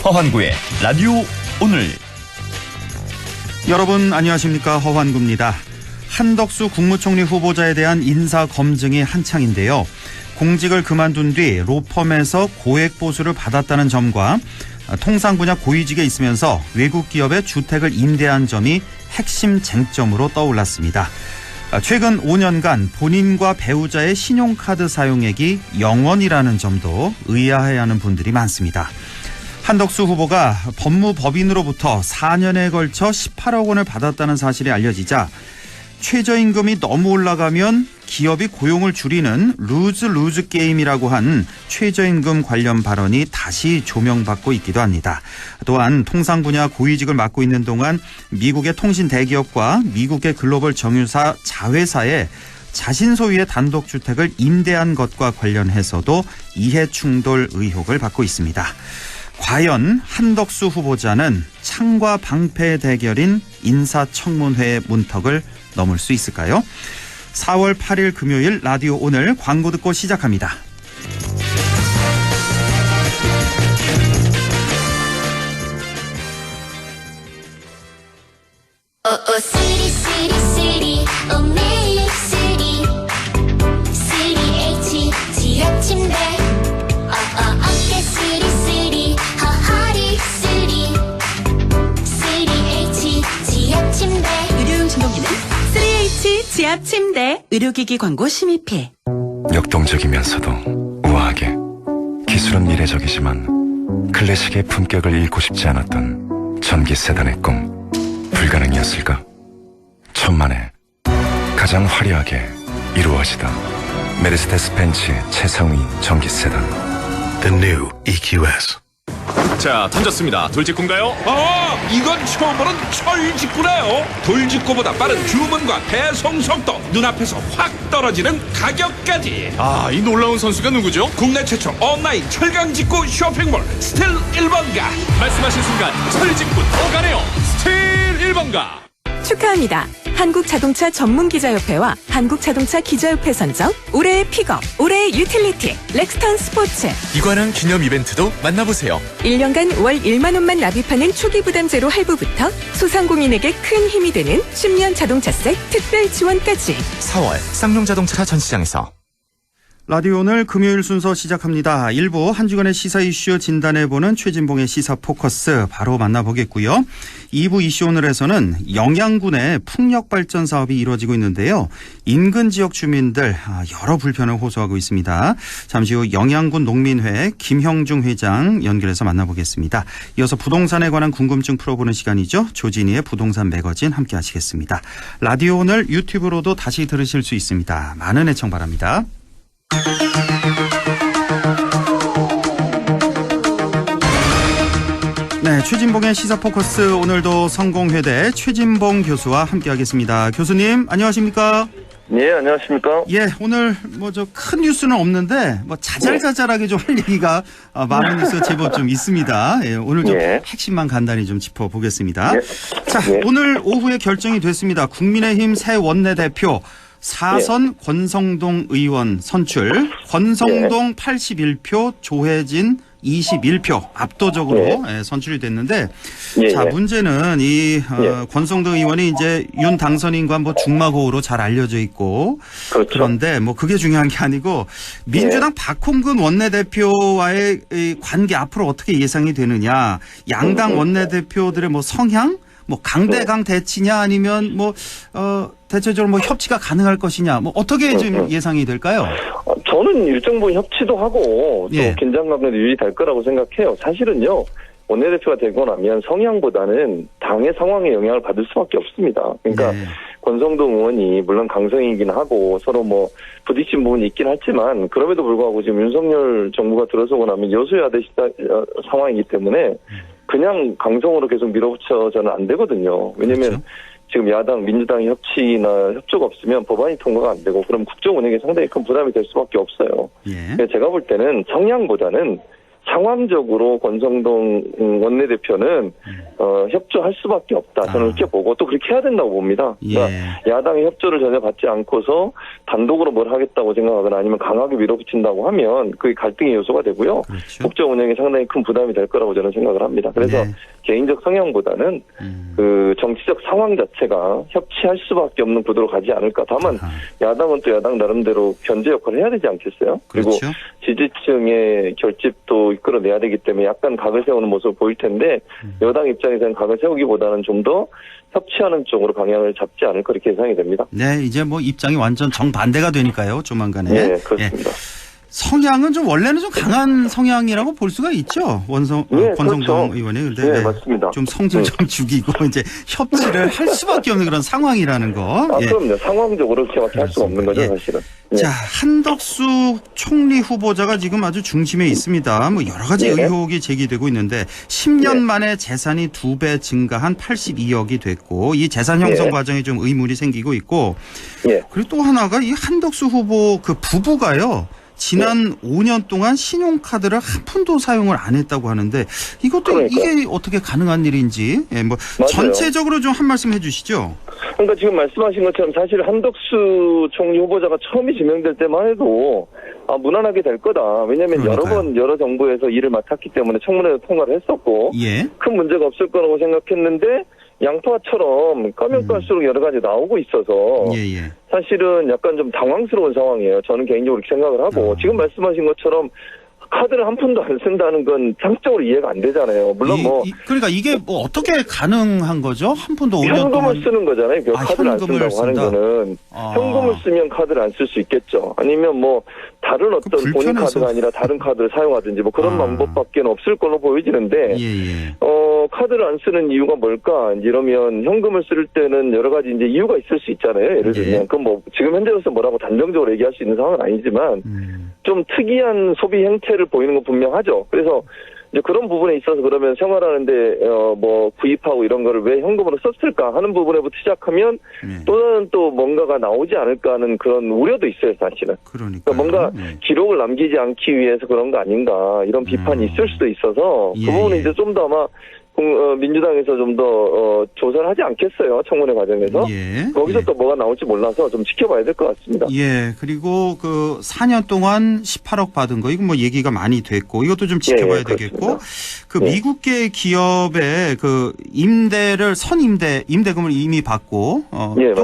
허환구의 라디오 오늘. 여러분 안녕하십니까, 허환구입니다. 한덕수 국무총리 후보자에 대한 인사 검증이 한창인데요. 공직을 그만둔 뒤 로펌에서 고액 보수를 받았다는 점과 통상 분야 고위직에 있으면서 외국 기업에 주택을 임대한 점이 핵심 쟁점으로 떠올랐습니다. 최근 5년간 본인과 배우자의 신용카드 사용액이 0원이라는 점도 의아해하는 분들이 많습니다. 한덕수 후보가 법무법인으로부터 4년에 걸쳐 18억 원을 받았다는 사실이 알려지자 최저임금이 너무 올라가면 기업이 고용을 줄이는 루즈 게임이라고 한 최저임금 관련 발언이 다시 조명받고 있기도 합니다. 또한 통상 분야 고위직을 맡고 있는 동안 미국의 통신 대기업과 미국의 글로벌 정유사 자회사에 자신 소유의 단독주택을 임대한 것과 관련해서도 이해충돌 의혹을 받고 있습니다. 과연 한덕수 후보자는 창과 방패의 대결인 인사청문회의 문턱을 넘을 수 있을까요? 4월 8일 금요일 라디오 오늘 광고 듣고 시작합니다. 지압 침대 의료기기 광고 심의필. 역동적이면서도 우아하게, 기술은 미래적이지만 클래식의 품격을 잃고 싶지 않았던 전기 세단의 꿈, 불가능이었을까? 천만에 가장 화려하게 이루어지다. 메르세데스 벤츠 최상위 전기 세단 The New EQS. 자, 던졌습니다. 돌직구인가요? 이건 처음 보는 철직구네요. 돌직구보다 빠른 주문과 배송 속도, 눈앞에서 확 떨어지는 가격까지. 이 놀라운 선수가 누구죠? 국내 최초 온라인 철강직구 쇼핑몰 스틸 1번가. 말씀하신 순간 철직구 더 가네요. 스틸 1번가. 축하합니다. 한국자동차 전문기자협회와 한국자동차 기자협회 선정 올해의 픽업, 올해의 유틸리티 렉스턴 스포츠. 이관왕 기념 이벤트도 만나보세요. 1년간 월 1만 원만 납입하는 초기 부담 제로 할부부터 소상공인에게 큰 힘이 되는 10년 자동차세 특별 지원까지. 4월 쌍용자동차 전시장에서. 라디오 오늘 금요일 순서 시작합니다. 1부 한 주간의 시사 이슈 진단해보는 최진봉의 시사 포커스 바로 만나보겠고요. 2부 이슈 오늘에서는 영양군의 풍력발전 사업이 이루어지고 있는데요. 인근 지역 주민들 여러 불편을 호소하고 있습니다. 잠시 후 영양군 농민회 김형중 회장 연결해서 만나보겠습니다. 이어서 부동산에 관한 궁금증 풀어보는 시간이죠. 조진희의 부동산 매거진 함께 하시겠습니다. 라디오 오늘 유튜브로도 다시 들으실 수 있습니다. 많은 애청 바랍니다. 네, 최진봉의 시사포커스 오늘도 성공회대 최진봉 교수와 함께하겠습니다. 교수님 안녕하십니까? 네, 안녕하십니까? 예, 오늘 큰 뉴스는 없는데 자잘자잘하게 좀 할 얘기가 많은 뉴스 제법 좀 있습니다. 예, 오늘 좀 핵심만 간단히 좀 짚어보겠습니다. 자, 오늘 오후에 결정이 됐습니다. 국민의힘 새 원내대표 4선 권성동 의원 선출, 권성동 81표, 조혜진 21표 압도적으로 선출이 됐는데, 자, 문제는 이 권성동 의원이 이제 윤 당선인과 중마고우로 잘 알려져 있고, 그렇죠. 그런데 그게 중요한 게 아니고 민주당 박홍근 원내대표와의 이 관계 앞으로 어떻게 예상이 되느냐, 양당 원내대표들의 성향, 강대강 대치냐 아니면 대체적으로 협치가 가능할 것이냐, 어떻게 좀 예상이 될까요? 저는 일정 부분 협치도 하고 또 긴장감도 유지될 거라고 생각해요. 사실은요, 원내대표가 되고 나면 성향보다는 당의 상황에 영향을 받을 수밖에 없습니다. 그러니까 권성동 의원이 물론 강성이긴 하고 서로 부딪힌 부분이 있긴 하지만, 그럼에도 불구하고 지금 윤석열 정부가 들어서고 나면 여소야대 상황이기 때문에 그냥 강성으로 계속 밀어붙여서는 안 되거든요. 왜냐면 그렇죠? 지금 야당, 민주당 협치나 협조가 없으면 법안이 통과가 안 되고, 그럼 국정 운영에 상당히 큰 부담이 될 수밖에 없어요. 제가 볼 때는 성향보다는 상황적으로 권성동 원내대표는 협조할 수밖에 없다. 저는 그렇게 보고 또 그렇게 해야 된다고 봅니다. 그러니까 야당의 협조를 전혀 받지 않고서 단독으로 뭘 하겠다고 생각하거나 아니면 강하게 밀어붙인다고 하면 그게 갈등의 요소가 되고요. 그렇죠. 국정 운영에 상당히 큰 부담이 될 거라고 저는 생각을 합니다. 그래서 개인적 성향보다는 그 정치적 상황 자체가 협치할 수밖에 없는 구도로 가지 않을까. 다만 야당은 또 야당 나름대로 견제 역할을 해야 되지 않겠어요? 그리고 그렇죠. 지지층의 결집도 이끌어내야 되기 때문에 약간 각을 세우는 모습을 보일 텐데 여당 입장에서는 각을 세우기보다는 좀 더 협치하는 쪽으로 방향을 잡지 않을까 이렇게 예상이 됩니다. 네, 이제 뭐 입장이 완전 정반대가 되니까요. 조만간에. 네, 그렇습니다. 성향은 좀 원래는 좀 강한 성향이라고 볼 수가 있죠. 권성동 그렇죠. 의원이. 근데 네, 맞습니다. 좀 성질 좀 죽이고 이제 협치를 할 수밖에 없는 그런 상황이라는 거. 그럼요. 상황적으로 그렇게밖에 할 수가 없는 거죠, 사실은. 자, 한덕수 총리 후보자가 지금 아주 중심에 있습니다. 뭐 여러 가지 의혹이 제기되고 있는데 10년 만에 재산이 2배 증가한 82억이 됐고 이 재산 형성 과정에 좀 의문이 생기고 있고 그리고 또 하나가 이 한덕수 후보 그 부부가요. 지난 5년 동안 신용카드를 한 푼도 사용을 안 했다고 하는데 이것도 이게 어떻게 가능한 일인지 뭐 전체적으로 좀 한 말씀 해주시죠. 그러니까 지금 말씀하신 것처럼 사실 한덕수 총리 후보자가 처음에 지명될 때만 해도 무난하게 될 거다. 왜냐하면 여러 번 여러 정부에서 일을 맡았기 때문에 청문회도 통과를 했었고 큰 문제가 없을 거라고 생각했는데 양파처럼 까면 깔수록 여러 가지 나오고 있어서 사실은 약간 좀 당황스러운 상황이에요. 저는 개인적으로 그렇게 생각을 하고 지금 말씀하신 것처럼 카드를 한 푼도 안 쓴다는 건 상식적으로 이해가 안 되잖아요. 물론 그러니까 이게 뭐 어떻게 가능한 거죠? 한 푼도 5년 현금을 동안 쓰는 거잖아요. 카드를 안 쓴다고 하는 거는 현금을 쓰면 카드를 안 쓸 수 있겠죠. 아니면 뭐 다른 어떤 본인 카드가 아니라 다른 카드를 사용하든지 뭐 그런 방법밖에 없을 걸로 보여지는데 카드를 안 쓰는 이유가 뭘까? 이러면 현금을 쓸 때는 여러 가지 이제 이유가 있을 수 있잖아요. 예를 들면 그럼 뭐 지금 현재로서 뭐라고 단정적으로 얘기할 수 있는 상황은 아니지만 좀 특이한 소비 행태를 보이는 건 분명하죠. 그래서 이제 그런 부분에 있어서 그러면 생활하는데 뭐 구입하고 이런 거를 왜 현금으로 썼을까 하는 부분에부터 시작하면 또 다른 또 뭔가가 나오지 않을까 하는 그런 우려도 있어요, 사실은. 그러니까 뭔가 기록을 남기지 않기 위해서 그런 거 아닌가 이런 비판이 있을 수도 있어서 그 부분은 이제 좀 더 아마 민주당에서 좀 더 조사를 하지 않겠어요, 청문회 과정에서. 거기서 또 뭐가 나올지 몰라서 좀 지켜봐야 될 것 같습니다. 그리고 그 4년 동안 18억 받은 거 이거 뭐 얘기가 많이 됐고 이것도 좀 지켜봐야 되겠고 그 미국계 기업의 그 임대를 임대금을 이미 받고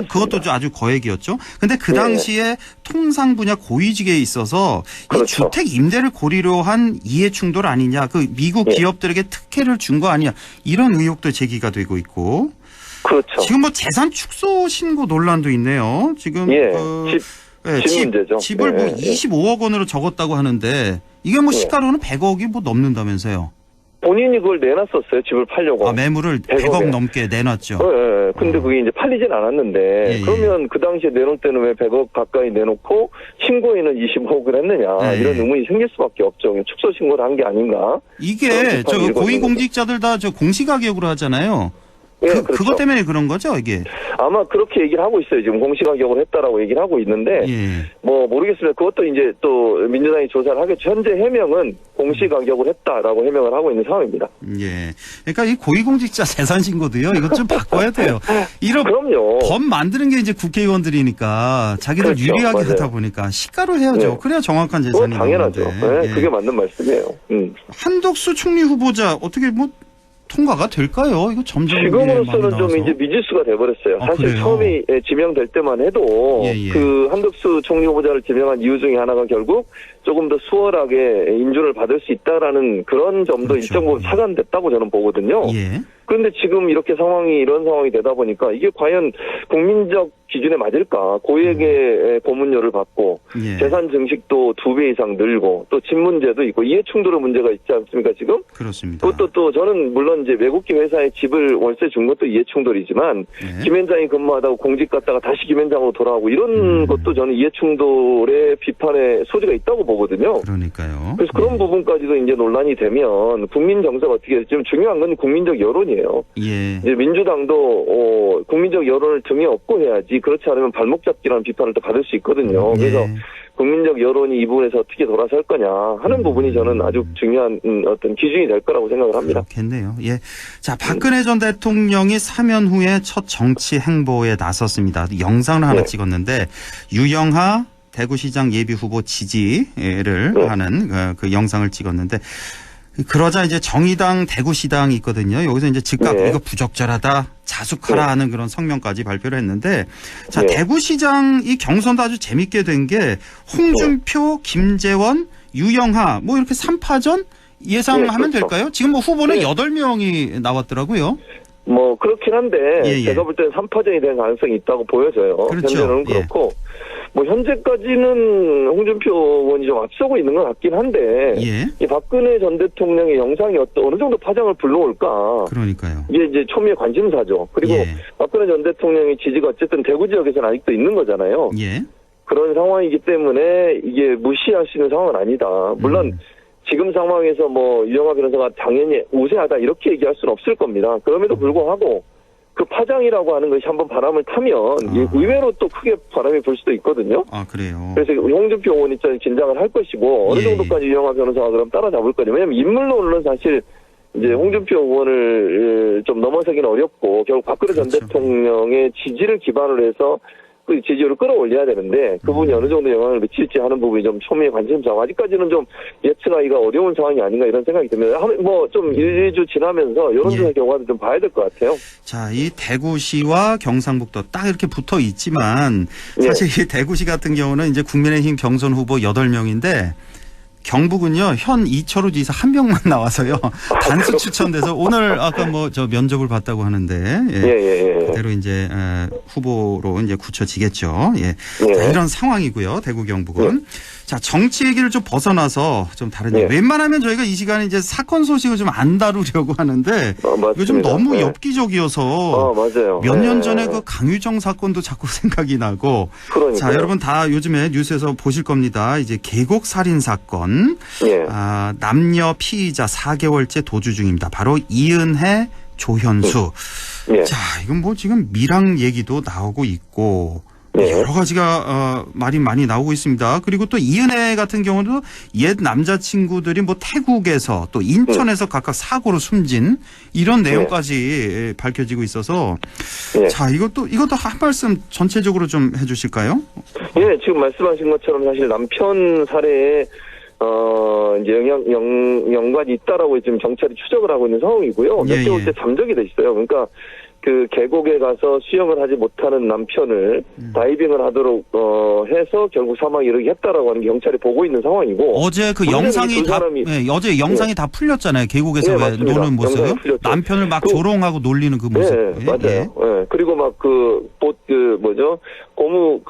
그것도 아주 거액이었죠. 근데 그 당시에 통상 분야 고위직에 있어서 이 주택 임대를 고리로 한 이해 충돌 아니냐, 그 미국 기업들에게 특혜를 준 거 아니냐. 이런 의혹도 제기가 되고 있고. 그렇죠. 지금 뭐 재산 축소 신고 논란도 있네요. 지금 집 문제죠. 집을 뭐 25억 원으로 적었다고 하는데 이게 뭐 시가로는 100억이 뭐 넘는다면서요. 본인이 그걸 내놨었어요. 집을 팔려고. 매물을 100억 넘게 내놨죠. 근데 그게 이제 팔리진 않았는데 그러면 그 당시에 내놓을 때는 왜 100억 가까이 내놓고 신고인은 25억을 했느냐 이런 의문이 생길 수밖에 없죠. 축소 신고를 한 게 아닌가. 이게 저 고위공직자들 다 저 공시가격으로 하잖아요. 그것 때문에 그런 거죠, 이게? 아마 그렇게 얘기를 하고 있어요. 지금 공시가격으로 했다라고 얘기를 하고 있는데, 뭐 모르겠습니다. 그것도 이제 또 민주당이 조사를 하겠죠. 현재 해명은 공시가격으로 했다라고 해명을 하고 있는 상황입니다. 그러니까 이 고위공직자 재산 신고도요. 이것 좀 바꿔야 돼요. 그럼요. 법 만드는 게 이제 국회의원들이니까 자기들 유리하게 하다 보니까 시가로 해야죠. 그래야 정확한 재산이 당연하죠. 그게 맞는 말씀이에요. 한덕수 총리 후보자 어떻게 뭐 통과가 될까요? 이거 점점 지금으로서는 좀 이제 미지수가 돼버렸어요. 사실 그래요? 처음에 지명될 때만 해도 그 한덕수 총리 후보자를 지명한 이유 중에 하나가 결국 조금 더 수월하게 인준을 받을 수 있다라는 그런 점도 일정 부분 차단됐다고 저는 보거든요. 그런데 지금 이렇게 이런 상황이 되다 보니까 이게 과연 국민적 기준에 맞을까? 고액의 고문료를 받고 재산 증식도 2배 이상 늘고 또 집 문제도 있고 이해 충돌의 문제가 있지 않습니까 지금? 그렇습니다. 그것도 또 저는 물론 이제 외국계 회사에 집을 월세 준 것도 이해 충돌이지만 김현장이 근무하다가 공직 갔다가 다시 김현장으로 돌아오고 이런 것도 저는 이해 충돌의 비판의 소지가 있다고 보거든요. 그러니까요. 그래서 그런 부분까지도 이제 논란이 되면 국민 정서가 어떻게 될지 지금 중요한 건 국민적 여론이에요. 이제 민주당도 국민적 여론을 등에 업고 해야지 그렇지 않으면 발목 잡기라는 비판을 또 받을 수 있거든요. 예. 그래서 국민적 여론이 이 부분에서 어떻게 돌아설 거냐 하는 부분이 저는 아주 중요한 어떤 기준이 될 거라고 생각을 합니다. 그렇겠네요. 예. 자, 박근혜 전 대통령이 사면 후에 첫 정치 행보에 나섰습니다. 영상을 하나 네. 찍었는데 유영하 대구시장 예비후보 지지를 네. 하는 그 영상을 찍었는데 그러자 이제 정의당 대구시당이 있거든요. 여기서 이제 즉각 네. 이거 부적절하다, 자숙하라 네. 하는 그런 성명까지 발표를 했는데 자, 네. 대구시장 이 경선도 아주 재밌게 된 게 홍준표, 김재원, 유영하 뭐 이렇게 3파전 예상하면 네, 그렇죠. 될까요? 지금 뭐 후보는 네. 8명이 나왔더라고요. 뭐 그렇긴 한데 예. 제가 볼 때는 3파전이 될 가능성이 있다고 보여져요. 그렇죠. 현재는 예. 그렇고 뭐 현재까지는 홍준표 의원이 좀 앞서고 있는 것 같긴 한데 예. 이 박근혜 전 대통령의 영상이 어느 정도 파장을 불러올까 그러니까요. 이게 이제 초미의 관심사죠. 그리고 예. 박근혜 전 대통령의 지지가 어쨌든 대구 지역에서는 아직도 있는 거잖아요. 예. 그런 상황이기 때문에 이게 무시할 수 있는 상황은 아니다. 물론 지금 상황에서 뭐 유영하 변호사가 당연히 우세하다 이렇게 얘기할 수는 없을 겁니다. 그럼에도 불구하고 그 파장이라고 하는 것이 한번 바람을 타면 이게 의외로 또 크게 바람이 불 수도 있거든요. 아, 그래요. 그래서 홍준표 의원 입장에 긴장을 할 것이고 어느 예. 정도까지 유영하 변호사가 그럼 따라잡을 거냐. 왜냐하면 인물론은 사실 이제 홍준표 의원을 좀 넘어서기는 어렵고 결국 박근혜 전 그렇죠. 대통령의 지지를 기반으로 해서 그 지지율을 끌어올려야 되는데 그 부분이 어느 정도 영향을 미칠지 하는 부분이 좀 초미의 관심사고 아직까지는 좀 예측하기가 어려운 상황이 아닌가 이런 생각이 듭니다. 뭐 좀 1, 2주 지나면서 여론조사 예. 결과도 좀 봐야 될 것 같아요. 자, 이 대구시와 경상북도 딱 이렇게 붙어 있지만 예. 사실 이 대구시 같은 경우는 이제 국민의힘 경선 후보 8명인데 경북은요 현 이철우 지사 1명만 나와서요 단수 추천돼서 오늘 아까 뭐 저 면접을 봤다고 하는데 예. 그대로 이제 후보로 이제 굳혀지겠죠. 예. 예. 자, 이런 상황이고요. 대구 경북은. 자, 정치 얘기를 좀 벗어나서 좀 다른 예. 얘기. 웬만하면 저희가 이 시간에 이제 사건 소식을 좀 안 다루려고 하는데 맞습니다. 이거 좀 너무 예. 엽기적이어서 맞아요. 몇 년 예. 전에 그 강유정 사건도 자꾸 생각이 나고. 그러니까요. 자, 여러분 다 요즘에 뉴스에서 보실 겁니다. 이제 계곡 살인 사건. 예. 남녀 피의자 4개월째 도주 중입니다. 바로 이은혜, 조현수. 예. 자, 이건 뭐 지금 밀항 얘기도 나오고 있고 예. 여러 가지가 말이 많이 나오고 있습니다. 그리고 또 이은혜 같은 경우도 옛 남자친구들이 뭐 태국에서 또 인천에서 각각 사고로 숨진 이런 내용까지 밝혀지고 있어서 예. 자, 이것도 한 말씀 전체적으로 좀 해주실까요? 예, 지금 말씀하신 것처럼 사실 남편 살해에 이제 연관이 있다라고 지금 경찰이 추적을 하고 있는 상황이고요. 몇 예, 개월째 잠적이 돼 있어요. 그러니까 그 계곡에 가서 수영을 하지 못하는 남편을 다이빙을 하도록 해서 결국 사망에 이르게 했다라고 하는 게 경찰이 보고 있는 상황이고. 어제 그 문제는 영상이 두 다 사람이- 어제 영상이 다 풀렸잖아요. 계곡에서 예, 왜 맞습니다. 노는 모습. 영상이 풀렸죠. 남편을 막 그- 조롱하고 놀리는 그 모습. 네, 맞아요. 예. 그리고 막 고무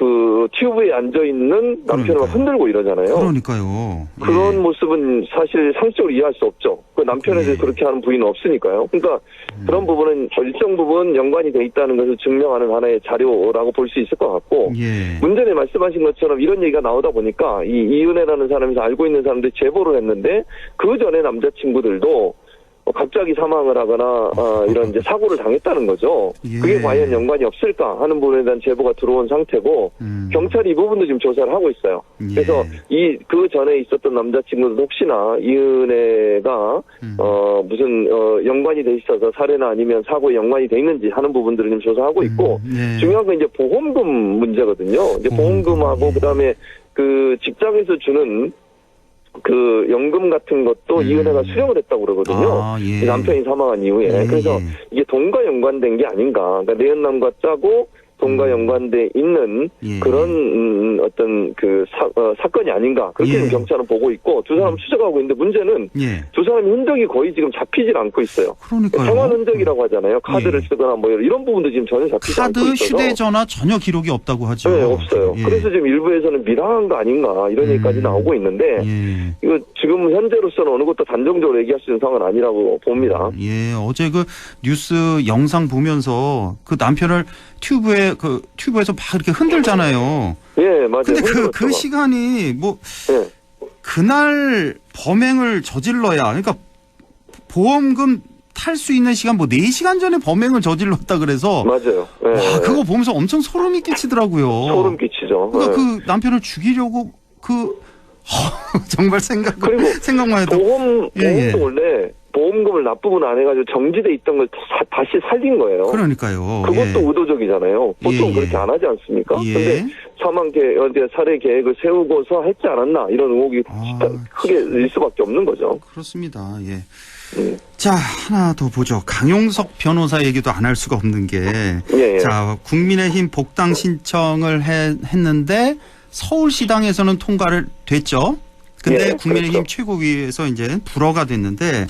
튜브에 앉아 있는 남편을 그러니까요. 막 흔들고 이러잖아요. 그러니까요. 그런 예. 모습은 사실 상식적으로 이해할 수 없죠. 그 남편에 대해서 예. 그렇게 하는 부인은 없으니까요. 그러니까 그런 부분은 일정 부분 연관이 돼 있다는 것을 증명하는 하나의 자료라고 볼 수 있을 것 같고 예. 문전에 말씀하신 것처럼 이런 얘기가 나오다 보니까 이 이은혜라는 사람에서 알고 있는 사람들이 제보를 했는데 그 전에 남자친구들도 갑자기 사망을 하거나 이런 이제 사고를 당했다는 거죠. 예. 그게 과연 연관이 없을까 하는 부분에 대한 제보가 들어온 상태고 경찰이 이 부분도 지금 조사를 하고 있어요. 예. 그래서 그 전에 있었던 남자친구도 혹시나 이은혜가 무슨 연관이 돼 있어서 살해나 아니면 사고에 연관이 돼 있는지 하는 부분들을 지금 조사하고 있고 예. 중요한 건 이제 보험금 문제거든요. 이제 보험금하고 예. 그다음에 그 직장에서 주는 그 연금 같은 것도 이은혜가 수령을 했다고 그러거든요. 아, 예. 남편이 사망한 이후에. 예, 그래서 예. 이게 돈과 연관된 게 아닌가. 그러니까 내연남과 짜고 돈과 연관돼 있는 예. 그런 어떤 그 사건이 아닌가. 그렇게 예. 지금 경찰은 보고 있고 두 사람 추적하고 있는데 문제는 예. 두 사람의 흔적이 거의 지금 잡히질 않고 있어요. 그러니까요. 생활 흔적이라고 하잖아요. 카드를 예. 쓰거나 뭐 이런 부분도 지금 전혀 잡히지 않고 카드, 있어서. 휴대전화 전혀 기록이 없다고 하죠. 네, 없어요. 예. 그래서 지금 일부에서는 밀항한 거 아닌가 이런 얘기까지 나오고 있는데 예. 이거 지금 현재로서는 어느 것도 단정적으로 얘기할 수 있는 상황은 아니라고 봅니다. 예, 어제 그 뉴스 영상 보면서 그 남편을 튜브에서 막 이렇게 흔들잖아요. 예, 맞아요. 근데 그 흔들었죠. 시간이 뭐 예. 그날 범행을 저질러야 그러니까 보험금 탈 수 있는 시간 뭐 4시간 전에 범행을 저질렀다 그래서 맞아요. 예. 와, 그거 보면서 엄청 소름이 끼치더라고요. 소름 끼치죠. 그러니까 예. 그 남편을 죽이려고 정말 그리고 생각만 해도 보험도 예. 원래 보험금을 납부분 안 해가지고 정지돼 있던 걸 다시 살린 거예요. 그러니까요. 그것도 예. 의도적이잖아요. 보통 예. 그렇게 안 하지 않습니까? 예. 근데 살해 계획을 세우고서 했지 않았나 이런 의혹이 크게 일 수밖에 없는 거죠. 그렇습니다. 예. 자, 하나 더 보죠. 강용석 변호사 얘기도 안 할 수가 없는 게 예. 자, 국민의힘 복당 신청을 했는데 서울시당에서는 통과를 됐죠. 근데 예, 국민의힘 그렇죠. 최고위에서 이제 불허가 됐는데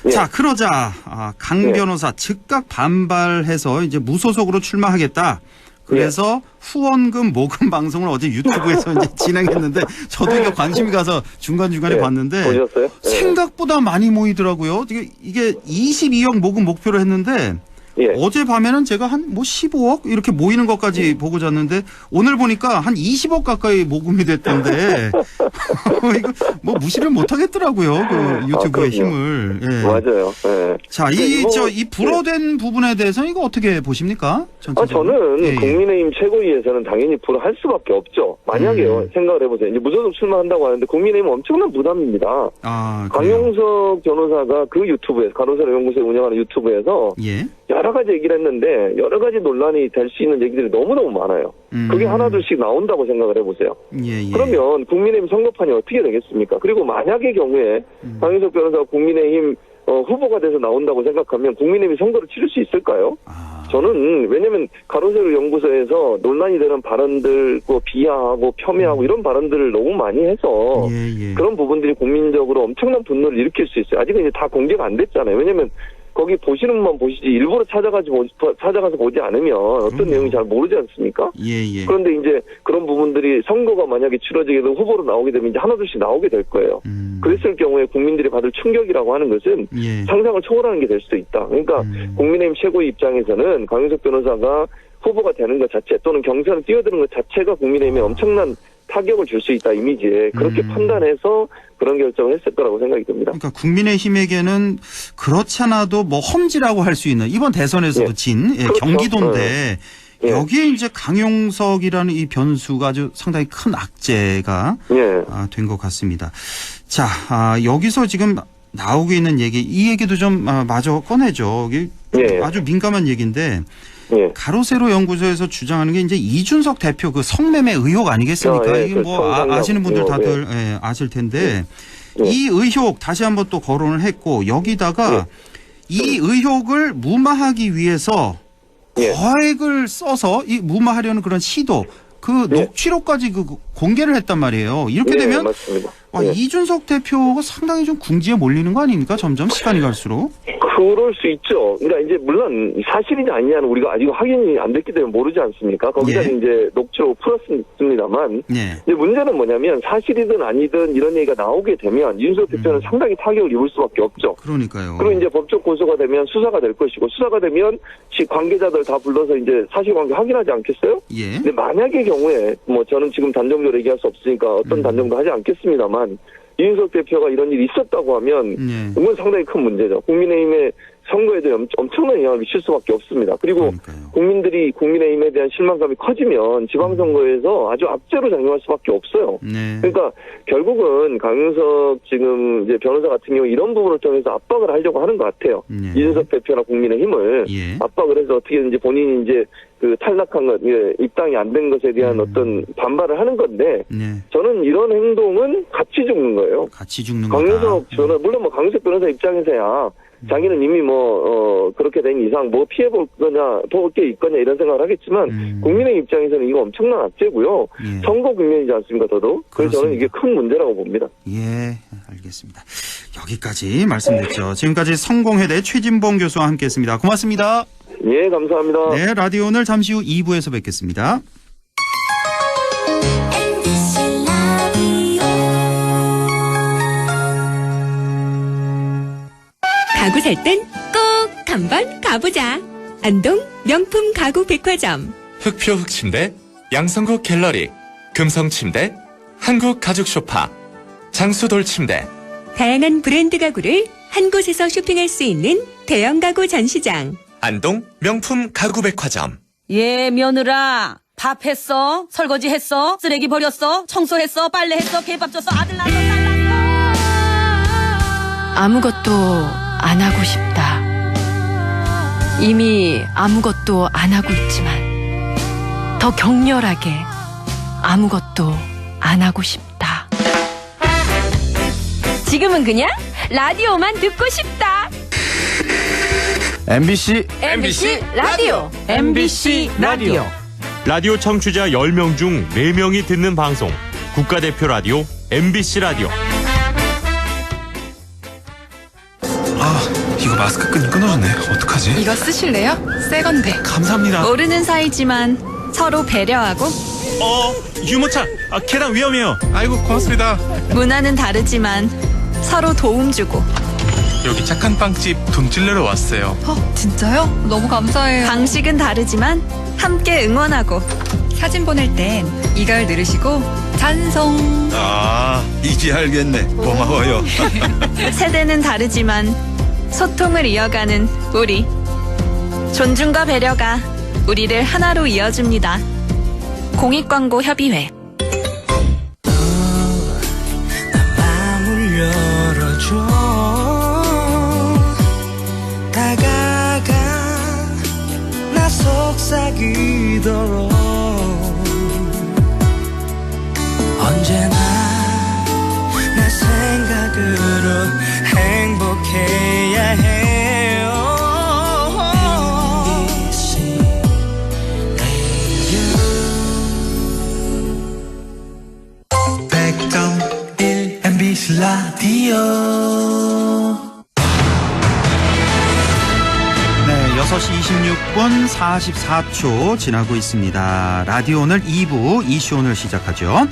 예. 자, 그러자 강 예. 변호사 즉각 반발해서 이제 무소속으로 출마하겠다. 그래서 후원금 모금 방송을 어제 유튜브에서 이제 진행했는데 저도 이게 관심이 가서 중간중간에 예. 봤는데 보셨어요? 예. 생각보다 많이 모이더라고요. 이게 22억 모금 목표로 했는데 예. 어젯밤에는 제가 한 뭐 15억 이렇게 모이는 것까지 보고 잤는데 오늘 보니까 한 20억 가까이 모금이 됐던데 이거 뭐 무시를 못 하겠더라고요. 그 유튜브의 그럼요. 힘을. 예. 맞아요. 예. 자, 이 불허된 부분에 대해서 이거 어떻게 보십니까? 전체적으로? 저는 예, 예. 국민의힘 최고위에서는 당연히 불허할 수밖에 없죠. 만약에요. 생각을 해보세요. 이제 무소속 출마한다고 하는데 국민의힘은 엄청난 부담입니다. 그래요? 강용석 변호사가 그 유튜브에서 가로세로 연구소에 운영하는 유튜브에서 예. 여러 가지 얘기를 했는데 여러 가지 논란이 될 수 있는 얘기들이 너무너무 많아요. 그게 하나둘씩 나온다고 생각을 해보세요. 예, 예. 그러면 국민의힘 선거판이 어떻게 되겠습니까? 그리고 만약의 경우에 강용석 변호사가 국민의힘 후보가 돼서 나온다고 생각하면 국민의힘이 선거를 치를 수 있을까요? 저는 왜냐면 가로세로 연구소에서 논란이 되는 발언들, 비하하고 폄훼하고 이런 발언들을 너무 많이 해서 예, 예. 그런 부분들이 국민적으로 엄청난 분노를 일으킬 수 있어요. 아직은 이제 다 공개가 안 됐잖아요. 왜냐면 거기 보시는 분만 보시지 일부러 찾아가서 보지 않으면 어떤 내용이 잘 모르지 않습니까? 예, 예. 그런데 이제 그런 부분들이 선거가 만약에 치러지게 되고 후보로 나오게 되면 이제 하나둘씩 나오게 될 거예요. 그랬을 경우에 국민들이 받을 충격이라고 하는 것은 예. 상상을 초월하는 게 될 수도 있다. 그러니까 국민의힘 최고위 입장에서는 강용석 변호사가 후보가 되는 것 자체 또는 경선을 뛰어드는 것 자체가 국민의힘에 엄청난 타격을 줄 수 있다 이미지에 그렇게 판단해서 그런 결정을 했을 거라고 생각이 듭니다. 그러니까 국민의힘에게는 그렇지 않아도 뭐 험지라고 할 수 있는 이번 대선에서도 예. 진 그렇죠. 경기도인데 예. 여기에 이제 강용석이라는 이 변수가 아주 상당히 큰 악재가 예. 된 것 같습니다. 자, 여기서 지금 나오고 있는 얘기, 이 얘기도 좀 마저 꺼내죠. 이게 예. 아주 민감한 얘기인데 예. 가로세로 연구소에서 주장하는 게 이제 이준석 대표 그 성매매 의혹 아니겠습니까? 예, 이게 그 뭐 성상납 아시는 분들 의혹, 다들 예, 아실 텐데 예. 이 의혹 다시 한번 또 거론을 했고 여기다가 이 의혹을 무마하기 위해서 예. 거액을 써서 이 무마하려는 그런 시도 그 녹취록까지 그 공개를 했단 말이에요. 이렇게 예, 되면 맞습니다. 와, 예. 이준석 대표가 상당히 좀 궁지에 몰리는 거 아닙니까? 점점 시간이 갈수록. 그럴 수 있죠. 그러니까 이제 물론 사실이냐 아니냐는 우리가 아직 확인이 안 됐기 때문에 모르지 않습니까? 거기다 예. 이제 녹취록 풀었습니다만 예. 이제 문제는 뭐냐면 사실이든 아니든 이런 얘기가 나오게 되면 이준석 대표는 상당히 타격을 입을 수밖에 없죠. 그러니까요. 그리고 이제 법적 고소가 되면 수사가 될 것이고 수사가 되면 관계자들 다 불러서 이제 사실관계 확인하지 않겠어요? 예. 근데 만약의 경우에 뭐 저는 지금 단정적으로 얘기할 수 없으니까 어떤 단정도 하지 않겠습니다만 이준석 대표가 이런 일이 있었다고 하면 예. 이건 상당히 큰 문제죠. 국민의힘의 선거에도 엄청난 영향을 미칠 수밖에 없습니다. 그리고 그러니까요. 국민들이 국민의힘에 대한 실망감이 커지면 지방선거에서 아주 악재로 작용할 수밖에 없어요. 네. 그러니까 결국은 강용석 지금 이제 변호사 같은 경우 이런 부분을 통해서 압박을 하려고 하는 것 같아요. 네. 이준석 대표나 국민의힘을 예. 압박을 해서 어떻게든지 본인이 이제 그 탈락한 것, 입당이 안 된 것에 대한 어떤 반발을 하는 건데 네. 저는 이런 행동은 같이 죽는 거예요. 같이 죽는 거다. 강용석 변호사, 물론 뭐 강용석 변호사 입장에서야 자기는 이미 그렇게 된 이상 뭐 피해볼 거냐, 볼 게 있거냐 이런 생각을 하겠지만 국민의 입장에서는 이거 엄청난 악재고요. 예. 선거 국면이지 않습니까, 더더욱? 그래서 저는 이게 큰 문제라고 봅니다. 예, 알겠습니다. 여기까지 말씀드렸죠. 지금까지 성공회대 최진봉 교수와 함께했습니다. 고맙습니다. 예, 감사합니다. 네, 라디오 오늘 잠시 후 2부에서 뵙겠습니다. 가구 살 땐 꼭 한번 가보자. 안동 명품 가구 백화점. 흑표 흑침대, 양성국 갤러리, 금성침대, 한국 가죽 소파, 장수돌 침대. 다양한 브랜드 가구를 한 곳에서 쇼핑할 수 있는 대형 가구 전시장. 안동 명품 가구백화점. 예, 며느라. 밥 했어? 설거지 했어? 쓰레기 버렸어? 청소했어? 빨래했어? 개밥 줬어? 아들 낳았어? 딸 낳았어? 아무것도 안 하고 싶다. 이미 아무것도 안 하고 있지만 더 격렬하게 아무것도 안 하고 싶다. 지금은 그냥 라디오만 듣고 싶다. MBC 라디오. MBC 라디오. 라디오 청취자 10명 중 4명이 듣는 방송. 국가대표 라디오 MBC 라디오. 이거 마스크 끈이 끊어졌네. 어떡하지? 이거 쓰실래요? 새 건데. 감사합니다. 모르는 사이지만 서로 배려하고 유모차. 계단 위험해요. 아이고 고맙습니다. 문화는 다르지만 서로 도움 주고. 여기 착한 빵집 돈 찔러러 왔어요. 진짜요? 너무 감사해요. 방식은 다르지만 함께 응원하고. 사진 보낼 땐 이걸 누르시고 찬송. 이제 알겠네. 고마워요. 세대는 다르지만 소통을 이어가는 우리. 존중과 배려가 우리를 하나로 이어줍니다. 공익광고협의회. 마음을 열어줘. 다가가 나 속삭이도록. 언제나 내 생각으로 행복해야 해요. MBC 라디오. 네, 6시 26분 44초 지나고 있습니다. 라디오 오늘 2부 이슈 오늘 시작하죠.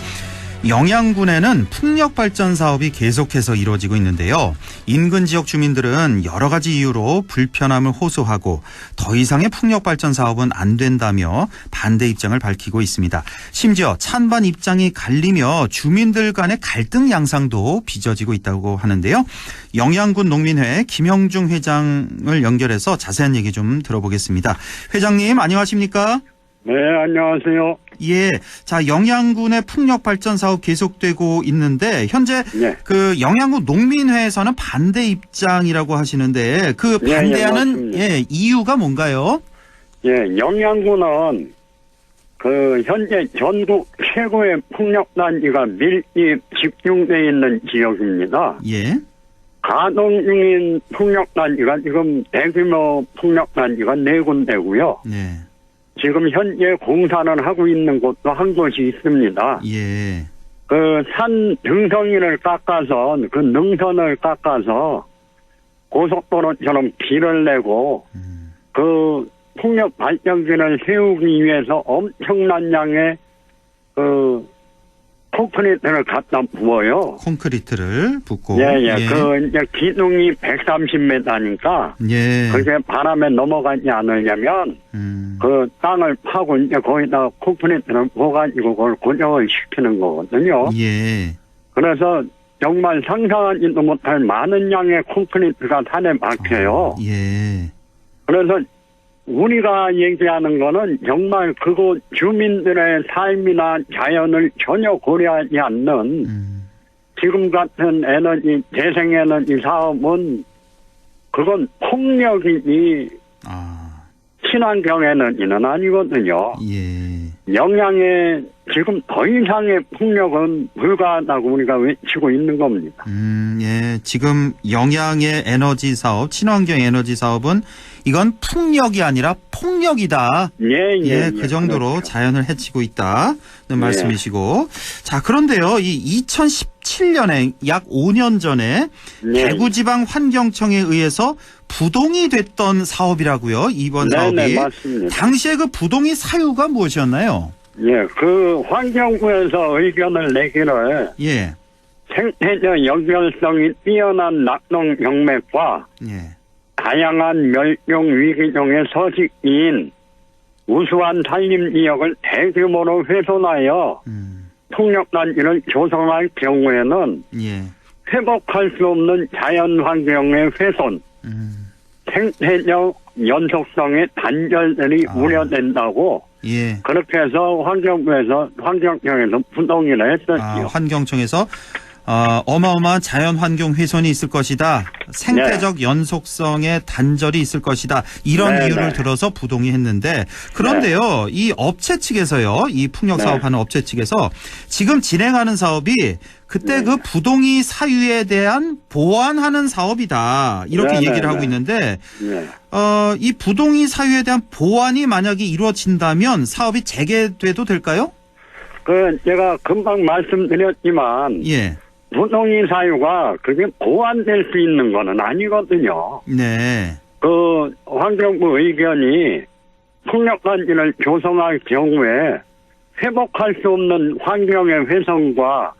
영양군에는 풍력발전 사업이 계속해서 이루어지고 있는데요. 인근 지역 주민들은 여러 가지 이유로 불편함을 호소하고 더 이상의 풍력발전 사업은 안 된다며 반대 입장을 밝히고 있습니다. 심지어 찬반 입장이 갈리며 주민들 간의 갈등 양상도 빚어지고 있다고 하는데요. 영양군 농민회 김형중 회장을 연결해서 자세한 얘기 좀 들어보겠습니다. 회장님 안녕하십니까? 네, 안녕하세요. 예. 자, 영양군의 풍력 발전 사업 계속되고 있는데 현재 그 영양군 농민회에서는 반대 입장이라고 하시는데 그 반대하는 이유가 뭔가요? 예, 영양군은 그 현재 전국 최고의 풍력 단지가 밀집 집중돼 있는 지역입니다. 예. 가동 중인 풍력 단지가 지금 대규모 풍력 단지가 4군데고요. 네. 지금 현재 공사는 하고 있는 곳도 한 곳이 있습니다. 예. 그 산 등성이를 깎아서 그 능선을 깎아서 고속도로처럼 길을 내고 그 풍력 발전기를 세우기 위해서 엄청난 양의 그 콘크리트를 갖다 부어요. 콘크리트를 붓고. 예. 그 이제 기둥이 130m니까. 예. 그게 바람에 넘어가지 않으려면 그 땅을 파고 이제 거기다 콘크리트를 부어가지고 그걸 고정을 시키는 거거든요. 예. 그래서 정말 상상하지도 못할 많은 양의 콘크리트가 산에 막혀요. 예. 그래서 우리가 얘기하는 거는 정말 그곳 주민들의 삶이나 자연을 전혀 고려하지 않는 지금 같은 에너지, 재생에너지 사업은 그건 폭력이지 친환경 에너지는 아니거든요. 예. 영양에 지금 더 이상의 폭력은 불가하다고 우리가 외치고 있는 겁니다. 예. 지금 영양의 에너지 사업, 친환경 에너지 사업은 이건 풍력이 아니라 폭력이다. 예. 그 정도로 그렇죠. 자연을 해치고 있다는 말씀이시고. 자, 그런데요. 이 2017년에 약 5년 전에 대구지방환경청에 의해서 부동이 됐던 사업이라고요. 이번 사업이. 네, 맞습니다. 당시에 그 부동이 사유가 무엇이었나요? 예, 그 환경부에서 의견을 내기를 생태적 연결성이 뛰어난 낙농 경맥과 다양한 멸종 위기종의 서식지인 우수한 산림 지역을 대규모로 훼손하여 풍력단지를 조성할 경우에는 회복할 수 없는 자연 환경의 훼손, 생태적 연속성의 단절들이 우려된다고 예. 그렇게 해서 환경청에서 부동의를 했었지요. 환경청에서 어마어마한 자연 환경 훼손이 있을 것이다. 생태적 연속성의 단절이 있을 것이다. 이런 이유를 들어서 부동의했는데 그런데요. 이 업체 측에서요. 이 풍력 사업하는 업체 측에서 지금 진행하는 사업이 그때 그 부동의 사유에 대한 보완하는 사업이다. 이렇게 얘기를 하고 있는데 이 부동의 사유에 대한 보완이 만약에 이루어진다면 사업이 재개돼도 될까요? 제가 금방 말씀드렸지만 예. 부동의 사유가 그게 보완될 수 있는 거는 아니거든요. 네. 환경부 의견이 풍력단지를 조성할 경우에 회복할 수 없는 환경의 훼손과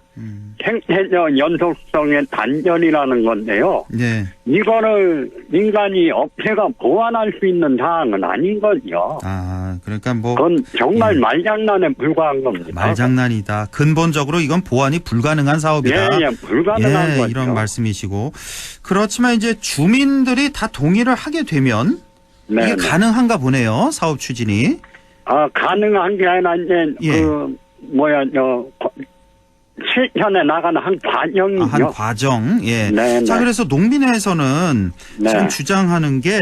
생태적 연속성의 단절이라는 건데요. 네. 이거를 인간이 업체가 보완할 수 있는 사항은 아닌 거죠. 그러니까 그건 정말 말장난에 불과한 겁니다. 말장난이다. 근본적으로 이건 보완이 불가능한 사업이다. 예, 불가능한 거죠. 이런 말씀이시고. 그렇지만 이제 주민들이 다 동의를 하게 되면 이게 가능한가 보네요. 사업 추진이. 가능한 게 아니라 이제 실현에 나가는 한 과정이죠. 한 과정. 예. 네, 자, 그래서 농민회에서는 지금 주장하는 게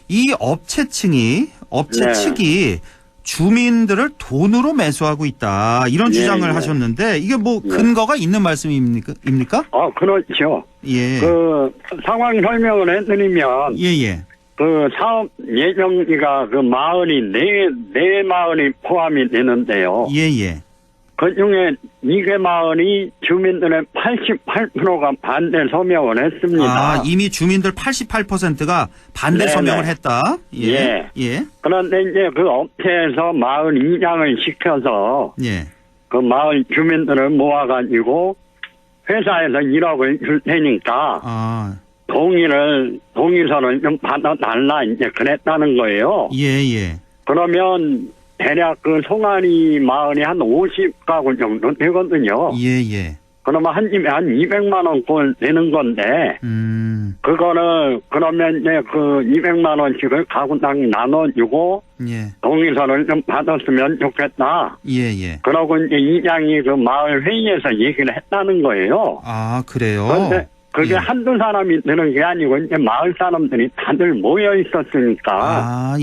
이 업체 측이 주민들을 돈으로 매수하고 있다. 이런 주장을 하셨는데 이게 근거가 있는 말씀입니까? 그렇죠. 예. 상황 설명을 해드리면 사업 예정지가 마을이 네 마을이 포함이 되는데요. 예. 그 중에 2개 마을이 주민들의 88%가 반대 서명을 했습니다. 이미 주민들 88%가 반대 서명을 했다? 예. 그런데 이제 그 업체에서 마을 이장을 시켜서 그 마을 주민들을 모아가지고 회사에서 1억을 줄 테니까 동의서를 좀 받아달라 이제 그랬다는 거예요. 그러면 대략 송아리 마을이 한 50가구 정도 되거든요. 그러면 한 집에 한 200만 원꼴 되는 건데, 그거는 이제 200만 원씩을 가구당 나눠주고, 동의서를 좀 받았으면 좋겠다. 그러고 이제 이장이 마을 회의에서 얘기를 했다는 거예요. 그래요? 그런데 그게 한두 사람이 되는 게 아니고 이제 마을 사람들이 다들 모여 있었으니까